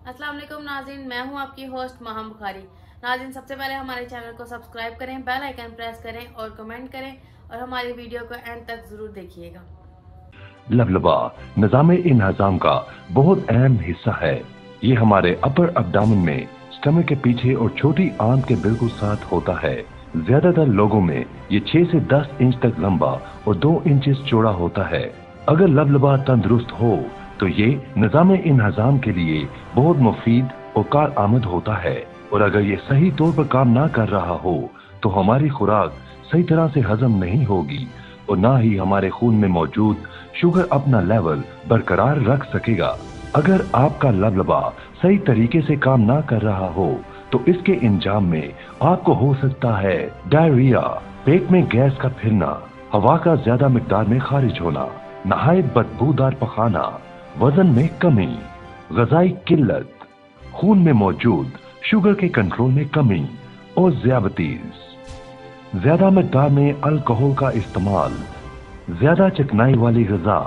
अस्सलाम वालेकुम नाज़रीन, मैं हूं आपकी होस्ट माहम बुखारी। नाज़रीन, सबसे पहले हमारे चैनल को सब्सक्राइब करें, बेल आइकन प्रेस करें और कमेंट करें और हमारी वीडियो को एंड तक जरूर देखिएगा। लबलबा निज़ाम इंहज़ाम का बहुत अहम हिस्सा है। ये हमारे अपर अब्डामन में स्टमक के पीछे और छोटी आंत के बिल्कुल साथ होता है। ज्यादातर लोगों में ये 6 से 10 इंच तक लंबा और 2 इंचेस चौड़ा होता है। अगर लबलबा तंदुरुस्त हो तो ये निज़ाम इंहज़ाम के लिए बहुत मुफीद और कारआमद होता है, और अगर ये सही तौर पर काम ना कर रहा हो तो हमारी खुराक सही तरह से हजम नहीं होगी और ना ही हमारे खून में मौजूद शुगर अपना लेवल बरकरार रख सकेगा। अगर आपका लबलबा सही तरीके से काम ना कर रहा हो तो इसके इंजाम में आपको हो सकता है डायरिया, पेट में गैस का फिरना, हवा का ज्यादा मिकदार में खारिज होना, नहायत बदबूदार पखाना, वजन में कमी, ग़िज़ाई किल्लत, खून में मौजूद शुगर के कंट्रोल में कमी और ज़ियाबतीस, ज्यादा मिकदार में अल्कोहल का इस्तेमाल, ज्यादा चिकनाई वाली ग़िज़ा,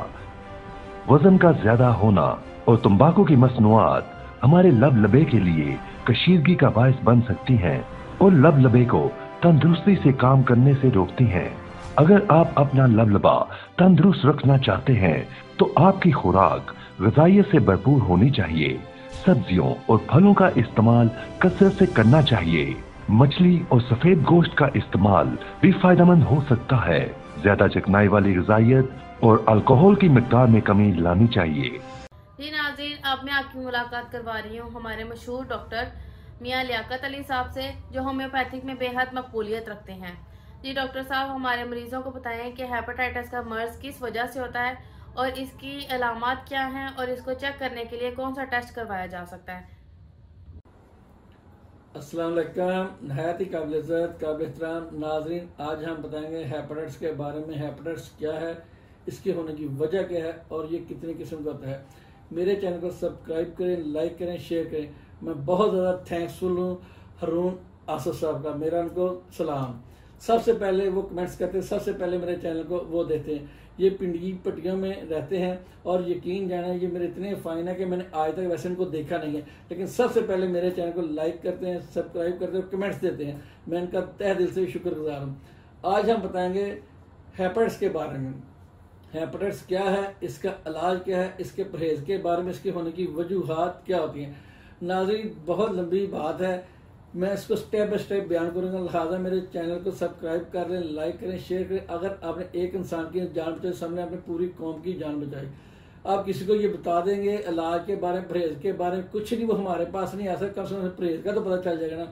वजन का ज्यादा होना और तंबाकू की मसनूआत हमारे लबलबे के लिए कशीदगी का बायस बन सकती हैं और लबलबे को तंदुरुस्ती से काम करने से रोकती हैं। अगर आप अपना लबलबा तंदुरुस्त रखना चाहते हैं तो आपकी खुराक ग़िज़ाइयत से भरपूर होनी चाहिए। सब्जियों और फलों का इस्तेमाल कसरत से करना चाहिए। मछली और सफेद गोश्त का इस्तेमाल भी फायदेमंद हो सकता है। ज्यादा चिकनाई वाली ग़िज़ाइयत और अल्कोहल की मिकदार में कमी लानी चाहिए। जी नाज़रीन, अब मैं आपकी मुलाकात करवा रही हूँ हमारे मशहूर डॉक्टर मियां लियाकत अली साहब से, जो होम्योपैथिक में बेहद मकबूलियत रखते हैं। जी डॉक्टर साहब, हमारे मरीजों को बताएं कि हेपेटाइटिस का मर्ज किस वजह से होता है और इसकी अलामात क्या हैं और इसको चेक करने के लिए कौन सा टेस्ट करवाया जा सकता है। अस्सलाम वालेकुम, नहायत ही काबिल इज़्ज़त काबिल एहतराम नाज़रीन, आज हम बताएंगे हेपेटाइटिस के बारे में। हेपेटाइटिस क्या है, इसके होने की वजह क्या है और ये कितनी किस्म का होता है। मेरे चैनल को सब्सक्राइब करें, लाइक करें, शेयर करें। मैं बहुत ज़्यादा थैंक्सफुल हूँ हरून आसफ साहब का, मेरा उनको सलाम। सबसे पहले वो कमेंट्स करते हैं, सबसे पहले मेरे चैनल को वो देते हैं। ये पिंडी पट्टियों में रहते हैं और यकीन जाना ये मेरे इतने फाइन है कि मैंने आज तक वैसे इनको देखा नहीं है, लेकिन सबसे पहले मेरे चैनल को लाइक करते हैं, सब्सक्राइब करते हैं, कमेंट्स देते हैं। मैं इनका तहे दिल से शुक्रगुजार हूँ। आज हम बताएंगे हेपेटाइटिस के बारे में। हेपेटाइटिस क्या है, इसका इलाज क्या है, इसके परहेज के बारे में, इसके होने की वजूहात क्या होती हैं। नाज़रीन, बहुत लंबी बात है, मैं इसको स्टेप बाय स्टेप बयान करूंगा, लिहाजा मेरे चैनल को सब्सक्राइब कर लें, लाइक करें, शेयर करें। अगर आपने एक इंसान की जान बचाई, सामने आपने पूरी कौम की जान बचाई। आप किसी को ये बता देंगे इलाज के बारे में, परहेज के बारे में, कुछ नहीं, वो हमारे पास नहीं आ सकता, कम से कम परहेज का तो पता चल जाएगा ना।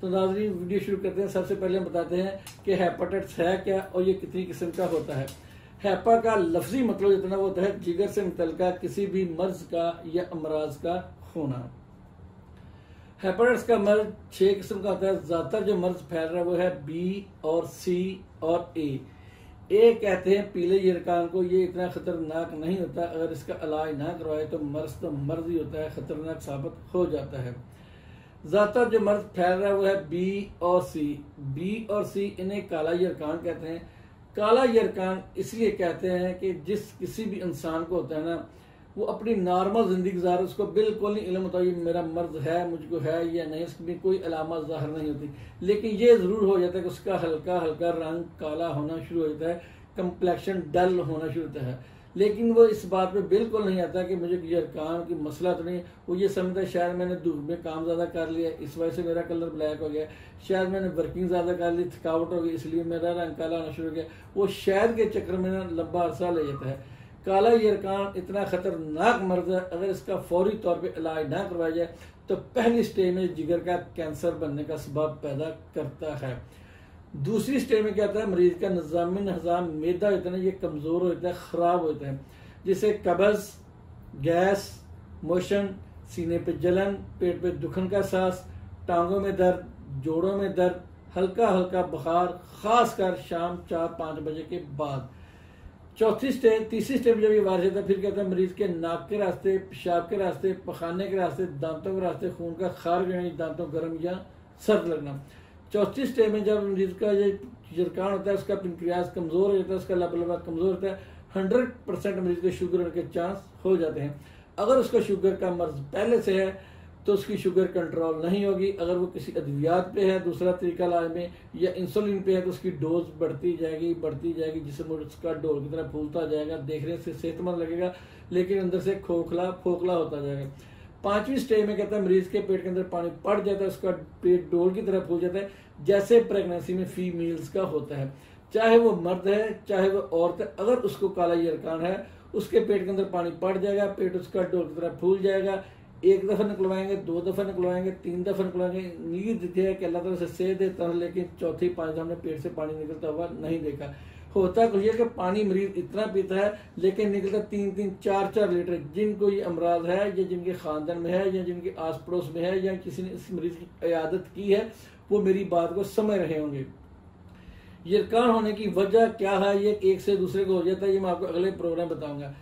तो नाज़रीन, वीडियो शुरू करते हैं। सबसे पहले हम बताते हैं कि हेपेटाइटिस है क्या और ये कितनी किस्म का होता है। हेपा का लफ्जी मतलब जितना वो होता है जिगर से मुतल्लिका किसी भी मर्ज का या अमराज का होना। हेपेटाइटिस का मर्ज 6 किस्म का होता है। ज्यादातर जो मर्ज फैल रहा है वो है बी और सी और ए कहते हैं पीले यरकान को। ये इतना खतरनाक नहीं होता, अगर इसका इलाज ना करवाए तो मर्ज ही होता है, खतरनाक साबित हो जाता है। ज्यादातर जो मर्ज फैल रहा है वो है बी और सी। बी और सी इन्हें काला यरकान कहते हैं। काला यरकान इसलिए कहते हैं कि जिस किसी भी इंसान को होता है ना, वो अपनी नॉर्मल जिंदगी गुजार, उसको बिल्कुल नहीं इल्म होता ये मेरा मर्ज है, मुझको है या नहीं, उसकी कोई अलामत जाहिर नहीं होती। लेकिन ये जरूर हो जाता है कि उसका हल्का हल्का रंग काला होना शुरू हो जाता है, कंप्लेक्शन डल होना शुरू होता है। लेकिन वो इस बात पे बिल्कुल नहीं आता कि मुझे यरकान की मसला तो नहीं। वो ये समझता है शायद मैंने धूप में काम ज्यादा कर लिया, इस वजह से मेरा कलर ब्लैक हो गया, शायद मैंने वर्किंग ज्यादा कर ली, थकावट हो गई, इसलिए मेरा रंग काला होना शुरू हो गया। वो शायद के चक्कर में ना लंबा अरसा ले जाता है। काला यरकान इतना खतरनाक मर्ज है, अगर इसका फौरी तौर पे इलाज ना करवाया जाए तो पहली स्टेज में जिगर का कैंसर बनने का सबब पैदा करता है। दूसरी स्टेज में क्या होता है, मरीज का निज़ाम मैदा होता है, ये कमजोर होता है, खराब होता है, जिससे कब्ज, गैस, मोशन, सीने पे जलन, पेट पे दुखन का एहसास, टांगों में दर्द, जोड़ों में दर्द, हल्का हल्का बुखार, खासकर शाम 4-5 बजे के बाद। तीसरी स्टेज जब ये वायरस होता है, फिर कहता है मरीज के नाक के रास्ते, पेशाब के रास्ते, पखाने के रास्ते, दांतों के रास्ते खून का खारिज होना, दांतों गर्म या सर्द लगना। चौथी स्टेज में जब मरीज का ये यरकान होता है, उसका पेनक्रियास कमजोर हो जाता है, उसका लबलबा कमजोर होता है, 100% मरीज के शुगर के चांस हो जाते हैं। अगर उसका शुगर का मर्ज पहले से है तो उसकी शुगर कंट्रोल नहीं होगी। अगर वो किसी अद्वियात पे है, दूसरा तरीका इलाज में, या इंसुलिन पे है, तो उसकी डोज बढ़ती जाएगी जिसमें उसका डोल की तरह फूलता जाएगा। देखने से सेहतमंद लगेगा लेकिन अंदर से खोखला होता जाएगा। 5वीं स्टेज में कहता है मरीज के पेट के अंदर पानी पड़ जाता है, उसका पेट डोल की तरह फूल जाता है, जैसे प्रेगनेंसी में फीमेल्स का होता है, चाहे वो मर्द है चाहे वो औरत है। अगर उसको काला यरकान है, उसके पेट के अंदर पानी पड़ जाएगा, पेट उसका डोल की तरह फूल जाएगा। 1 दफा निकलवाएंगे, 2 दफा निकलवाएंगे, 3 दफा निकलवाएंगे। नींद है कि अल्लाह ताला से सेहत देता है, लेकिन चौथी 5 दफा हमने पेट से पानी निकलता हुआ नहीं देखा। होता कुछ है कि पानी मरीज इतना पीता है लेकिन निकलता 3-3, 4-4 लीटर। जिनको ये अमराज है या जिनके खानदान में है या जिनके आस पड़ोस में है या किसी ने इस मरीज की इयादत की है, वो मेरी बात को समझ रहे होंगे। यरकान होने की वजह क्या है, ये एक से दूसरे को हो जाता है, ये मैं आपको अगले प्रोग्राम बताऊंगा।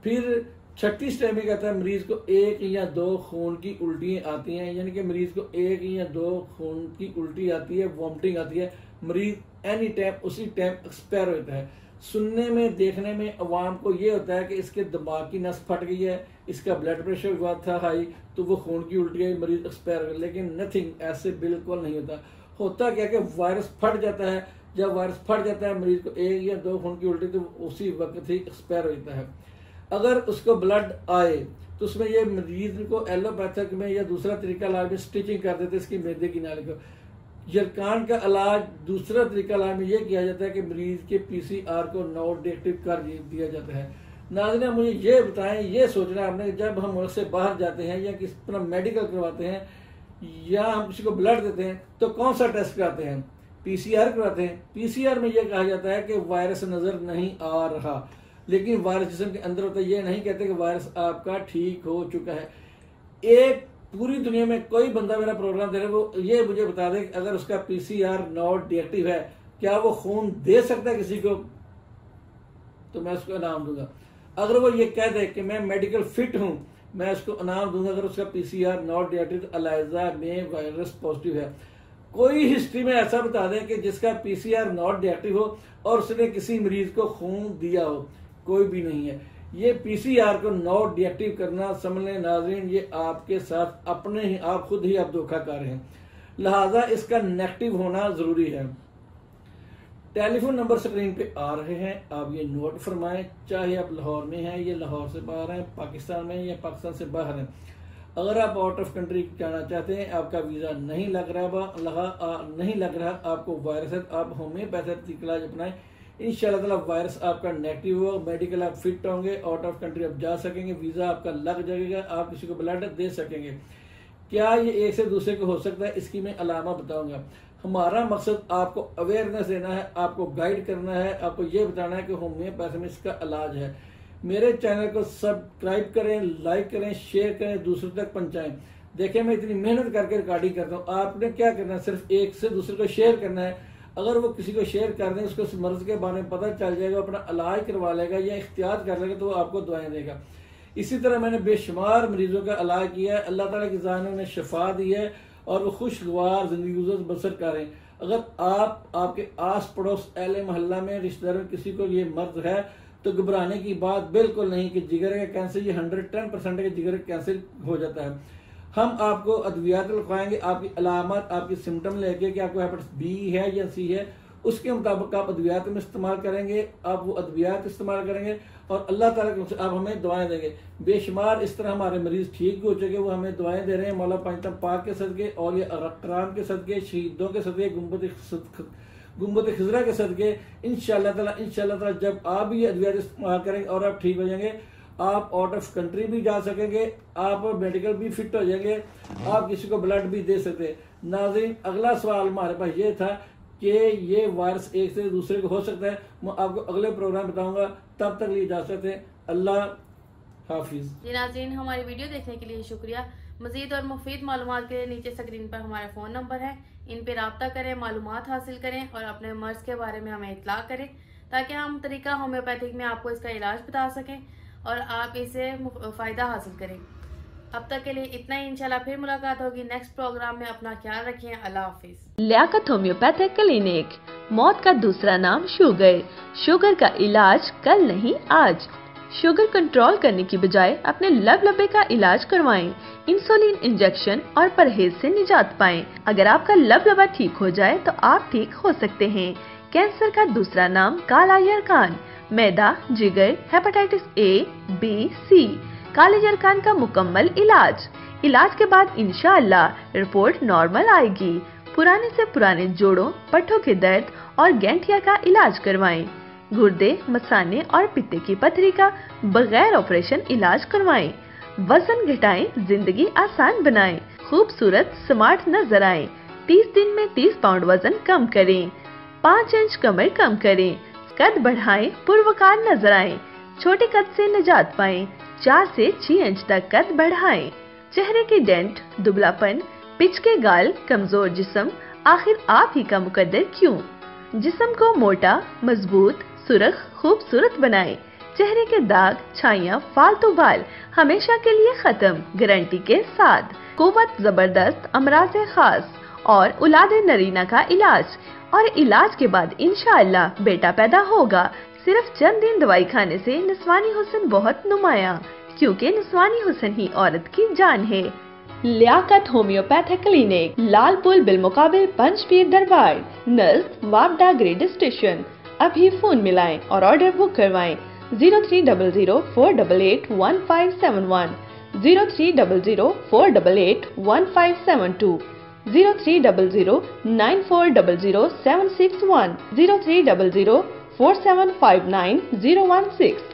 फिर 6ठी स्टेज में कहता है मरीज को 1 या 2 खून की उल्टियां आती हैं, यानी कि मरीज को 1 या 2 खून की उल्टी आती है, वॉमिटिंग आती है। मरीज एनी टाइम उसी टाइम एक्सपायर होता है। सुनने में देखने में अवाम को ये होता है कि इसके दिमाग की नस फट गई है, इसका ब्लड प्रेशर हुआ था हाई, तो वो खून की उल्टी आई, मरीज एक्सपायर हो गया। लेकिन नथिंग, ऐसे बिल्कुल नहीं होता। होता क्या कि वायरस फट जाता है। जब वायरस फट जाता है मरीज को 1 या 2 खून की उल्टी, तो उसी वक्त ही एक्सपायर होता है। अगर उसको ब्लड आए तो उसमें ये मरीज को एलोपैथिक में या दूसरा तरीका इलाज में स्टिचिंग कर देते इसकी मैदे की नाली को। यरकान का इलाज दूसरा तरीका इलाज में यह किया जाता है कि मरीज के PCR को नॉन रिएक्टिव कर दिया जाता है। नाज़रीन, मुझे ये बताएं, ये सोचना है आपने, जब हम मुल्क से बाहर जाते हैं या किसी तरह मेडिकल करवाते हैं या हम किसी को ब्लड देते हैं तो कौन सा टेस्ट कराते हैं? PCR कराते हैं। PCR में यह कहा जाता है कि वायरस नजर नहीं आ रहा, लेकिन वायरस जिस्म के अंदर होता है। ये नहीं कहते कि वायरस आपका ठीक हो चुका है। एक पूरी दुनिया में कोई बंदा मेरा प्रोग्राम दे रहा है, वो ये मुझे बता दे कि अगर उसका PCR नॉट रिएक्टिव है, क्या वो खून दे सकता है किसी को? तो मैं उसको इनाम दूंगा। अगर वो ये कह दे कि मैं मेडिकल फिट हूं, मैं उसको इनाम दूंगा अगर उसका PCR नॉट रिएक्टिव अलाइजा में वायरस पॉजिटिव है। कोई हिस्ट्री में ऐसा बता दें कि जिसका PCR नॉट रिएक्टिव हो और उसने किसी मरीज को खून दिया हो, कोई भी नहीं है। ये PCR को नॉट रिएक्टिव करना, समझ लें नाज़रीन, ये आपके साथ अपने ही आप खुद ही आप धोखा कर रहे हैं। लिहाजा इसका नेगेटिव होना जरूरी है। टेलीफोन नंबर स्क्रीन पे आ रहे हैं, आप ये नोट फरमाएं। चाहे आप लाहौर में हैं या लाहौर से बाहर हैं, पाकिस्तान में या पाकिस्तान से बाहर हैं, अगर आप आउट ऑफ कंट्री जाना चाहते हैं, आपका वीजा नहीं लग रहा, आपको वायरस है, आप होम्योपैथिक इलाज अपनाएं। इंशाल्लाह ताला वायरस आपका नेगेटिव हो, मेडिकल आप फिट होंगे, आउट ऑफ कंट्री आप जा सकेंगे, वीजा आपका लग जाएगा, आप किसी को ब्लड दे सकेंगे। क्या ये एक से दूसरे को हो सकता है? इसकी मैं अलामा बताऊंगा। हमारा मकसद आपको अवेयरनेस देना है, आपको गाइड करना है, आपको ये बताना है कि होम्योपैथी में इसका इलाज है। मेरे चैनल को सब्सक्राइब करें, लाइक करें, शेयर करें, दूसरों तक पहुंचाएं। देखिए, मैं इतनी मेहनत करके रिकॉर्डिंग करता हूँ, आपने क्या करना है, सिर्फ एक से दूसरे को शेयर करना है। अगर वो किसी को शेयर कर दें, उसको उस मर्ज के बारे में पता चल जाएगा, अपना इलाज करवा लेगा या इख्तियार कर लेगा, तो वो आपको दुआएं देगा। इसी तरह मैंने बेशुमार मरीजों का इलाज किया है, अल्लाह ताला की जान ने शफा दी है और वो खुशगवार जिंदगी बसर करें। अगर आप आपके आस पड़ोस अहले मोहल्ला में रिश्तेदार में किसी को ये मर्ज है तो घबराने की बात बिल्कुल नहीं कि जिगर का कैंसर, ये 110% के जिगर का कैंसर हो जाता है। हम आपको अद्वियात लिखवाएंगे, आपकी अलामत, आपकी सिम्टम लेके कि आपको हेपेटाइटिस बी है या सी है, उसके मुताबिक आप अद्वियात में इस्तेमाल करेंगे, आप वो अद्वियात इस्तेमाल करेंगे और अल्लाह ताला के आप हमें दुआएं देंगे। बेशुमार इस तरह हमारे मरीज ठीक हो चुके, वो हमें दुआएं दे रहे हैं। मौला पंचतन पाक के सदके और ये अरकान के सदके, शहीदों के सदके, गुम्बद खिजरा के सदके, इंशाअल्लाह ताला जब आप भी ये अद्वियात इस्तेमाल करेंगे और आप ठीक हो जाएंगे, आप आउट ऑफ कंट्री भी जा सकेंगे, आप मेडिकल भी फिट हो जाएंगे, आप किसी को ब्लड भी दे सकते हैं। नाज़रीन, अगला सवाल हमारे पास ये था कि ये वायरस एक से दूसरे को हो सकता है। मैं आपको अगले प्रोग्राम बताऊंगा, तब तक लिए इजाजत है। अल्लाह हाफिज। जी नाज़रीन, हमारी वीडियो देखने के लिए शुक्रिया। मजीद और मुफीद मालूमात के लिए नीचे स्क्रीन पर हमारा फ़ोन नंबर है, इन पर रब्ता करें, मालूमात हासिल करें और अपने मर्ज के बारे में हमें इत्तला करें ताकि हम तरीका होम्योपैथिक में आपको इसका इलाज बता सकें और आप इससे फ़ायदा हासिल करें। अब तक के लिए इतना ही, इंशाल्लाह फिर मुलाकात होगी नेक्स्ट प्रोग्राम में। अपना ख्याल रखिए, अल्लाह हाफिज। लियाकत होम्योपैथिक क्लिनिक, मौत का दूसरा नाम शुगर, शुगर का इलाज कल नहीं आज। शुगर कंट्रोल करने की बजाय अपने लबलबे का इलाज करवाएं। इंसुलिन इंजेक्शन और परहेज से निजात पाएं। अगर आपका लबलबा ठीक हो जाए तो आप ठीक हो सकते हैं। कैंसर का दूसरा नाम काला यरकान, मैदा, जिगर, हेपेटाइटिस ए, बी, सी। काले यरकान का मुकम्मल इलाज के बाद इंशाअल्लाह रिपोर्ट नॉर्मल आएगी। पुराने से पुराने जोड़ों, पट्टों के दर्द और गैंठिया का इलाज करवाएं। गुर्दे, मसाने और पित्ते की पथरी का बगैर ऑपरेशन इलाज करवाएं। वजन घटाएं, जिंदगी आसान बनाएं, खूबसूरत स्मार्ट नजर आएं। 30 दिन में 30 पाउंड वजन कम करें, 5 इंच कमर कम करें, कद बढ़ाएं, पूर्वकार नजर आएं, छोटे कद से निजात पाएं, 4 से 6 इंच तक कद बढ़ाएं। चेहरे की डेंट, दुबलापन, पिच के गाल, कमजोर जिस्म, आखिर आप ही का मुकद्दर क्यों? जिस्म को मोटा, मजबूत, सुरख, खूबसूरत बनाएं। चेहरे के दाग, छाइयाँ, फालतू बाल हमेशा के लिए खत्म, गारंटी के साथ। कुव्वत जबरदस्त, अमराज खास और औलादे नरीना का इलाज। और इलाज के बाद इंशाअल्लाह बेटा पैदा होगा। सिर्फ चंद दिन दवाई खाने से निस्वानी हुस्न बहुत नुमाया, क्योंकि निस्वानी हुस्न ही औरत की जान है। लियाकत होम्योपैथिक क्लिनिक, लाल पुल बिलमुकाबिल पंचपीर दरबार, नज़द वापडा ग्रेड स्टेशन। अभी फोन मिलाएं और ऑर्डर बुक करवाएं 0300-488-1571, 0300-488-1572, 0300-9400-761, 0300-4759-016।